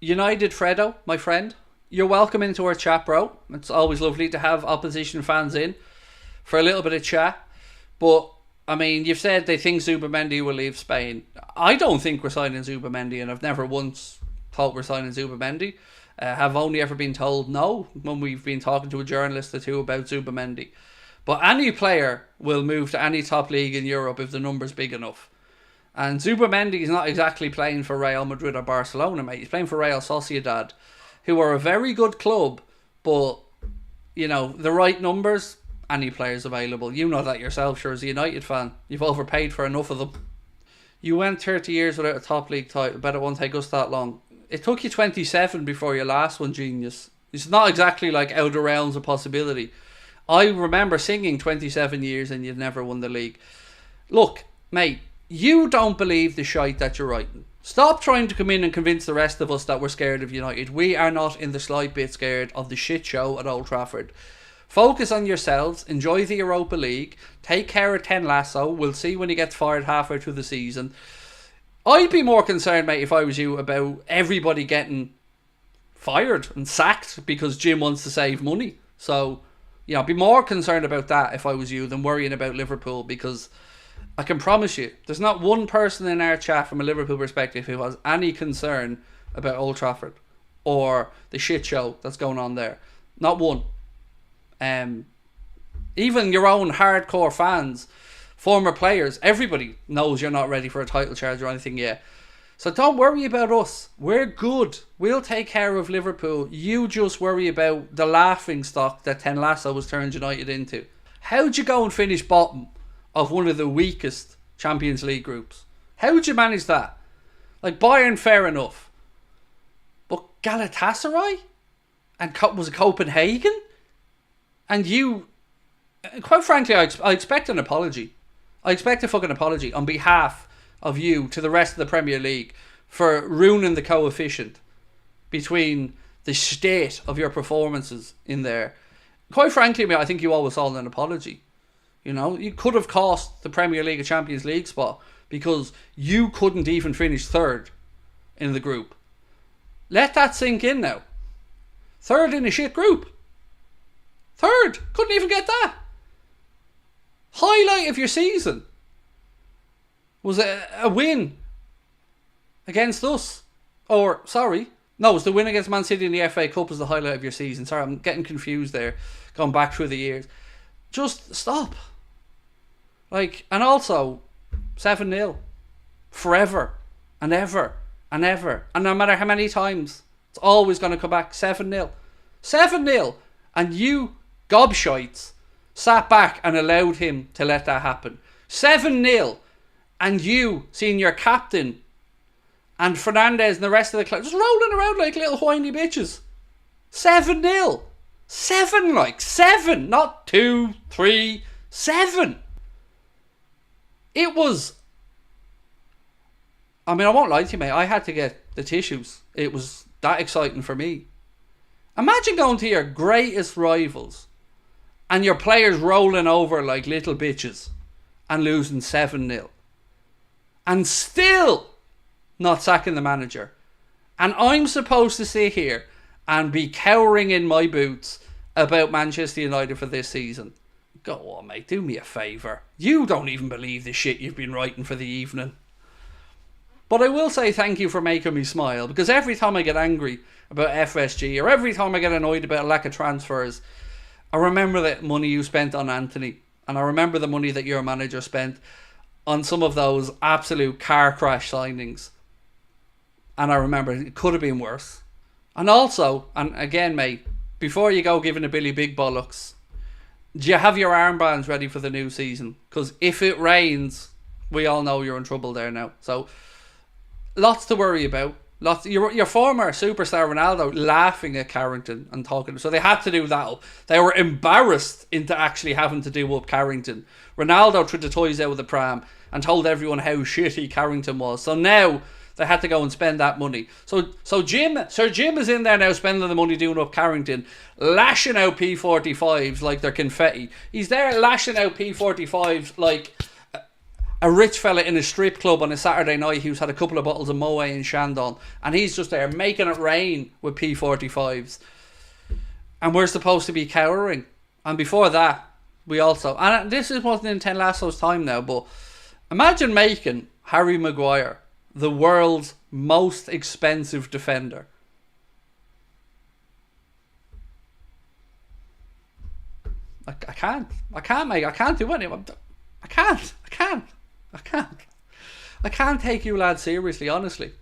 United Fredo, my friend, you're welcome into our chat, bro. It's always lovely to have opposition fans in for a little bit of chat. But, I mean, you've said they think Zubimendi will leave Spain. I don't think we're signing Zubimendi, and I've never once thought we're signing Zubimendi. Have only ever been told no when we've been talking to a journalist or two about Zubimendi. But any player will move to any top league in Europe if the number's big enough. And Zubimendi is not exactly playing for Real Madrid or Barcelona, mate. He's playing for Real Sociedad, who are a very good club, but, you know, the right numbers, any players available. You know that yourself, sure, as a United fan. You've overpaid for enough of them. You went 30 years without a top league title. Bet it won't take us that long. It took you 27 before your last one, genius. It's not exactly like out of realms of possibility. I remember singing 27 years and you've never won the league. Look, mate, you don't believe the shite that you're writing. Stop trying to come in and convince the rest of us that we're scared of United. We are not in the slight bit scared of the shit show at Old Trafford. Focus on yourselves, enjoy the Europa League, take care of Ten Lasso. We'll see when he gets fired halfway through the season. I'd be more concerned, mate, if I was you, about everybody getting fired and sacked because Jim wants to save money. So, you know, I'd be more concerned about that if I was you than worrying about Liverpool, because I can promise you, there's not one person in our chat from a Liverpool perspective who has any concern about Old Trafford or the shit show that's going on there. Not one. Even your own hardcore fans, former players, everybody knows you're not ready for a title charge or anything yet. So don't worry about us. We're good. We'll take care of Liverpool. You just worry about the laughing stock that Ten Lasso was turned United into. How'd you go and finish bottom of one of the weakest Champions League groups? How'd you manage that? Like, Bayern, fair enough. But Galatasaray? And was it Copenhagen? And you... Quite frankly, I expect an apology. I expect a fucking apology on behalf of you to the rest of the Premier League for ruining the coefficient between the state of your performances in there. Quite frankly, mate, I think you owe us all an apology. You know, you could have cost the Premier League a Champions League spot because you couldn't even finish third in the group. Let that sink in now. Third in a shit group. Third. Couldn't even get that. Highlight of your season was a win against us. Or, sorry, no, it was the win against Man City in the FA Cup was the highlight of your season. Sorry, I'm getting confused there, going back through the years. Just stop. Like, and also, 7-0. Forever. And ever. And ever. And no matter how many times, it's always going to come back. 7-0. 7-0. And you, gobshites, sat back and allowed him to let that happen. 7-0. And you, seeing your captain and Fernandez and the rest of the club just rolling around like little whiny bitches. 7-0. 7, not 2, 3, 7. It was... I mean, I won't lie to you, mate. I had to get the tissues. It was that exciting for me. Imagine going to your greatest rivals and your players rolling over like little bitches and losing 7-0. And still not sacking the manager. And I'm supposed to sit here and be cowering in my boots about Manchester United for this season. Go on, mate. Do me a favour. You don't even believe the shit you've been writing for the evening. But I will say thank you for making me smile, because every time I get angry about FSG or every time I get annoyed about a lack of transfers, I remember that money you spent on Anthony, and I remember the money that your manager spent on some of those absolute car crash signings. And I remember it could have been worse. And also, and again, mate, before you go giving a Billy Big Bollocks, do you have your armbands ready for the new season? Because if it rains, we all know you're in trouble there now. So, lots to worry about. Lots. Your former superstar Ronaldo laughing at Carrington and talking. So they had to do that. They were embarrassed into actually having to do up Carrington. Ronaldo threw the toys out of the pram and told everyone how shitty Carrington was. So now they had to go and spend that money. So Sir Jim is in there now spending the money doing up Carrington, lashing out P45s like they're confetti. He's there lashing out P45s like a rich fella in a strip club on a Saturday night who's had a couple of bottles of Moët in Shandon, and he's just there making it rain with P45s. And we're supposed to be cowering. And before that, we also... And this wasn't in Ted Lasso's time now, but imagine making Harry Maguire the world's most expensive defender. I can't do anything. I can't take you lads seriously, honestly.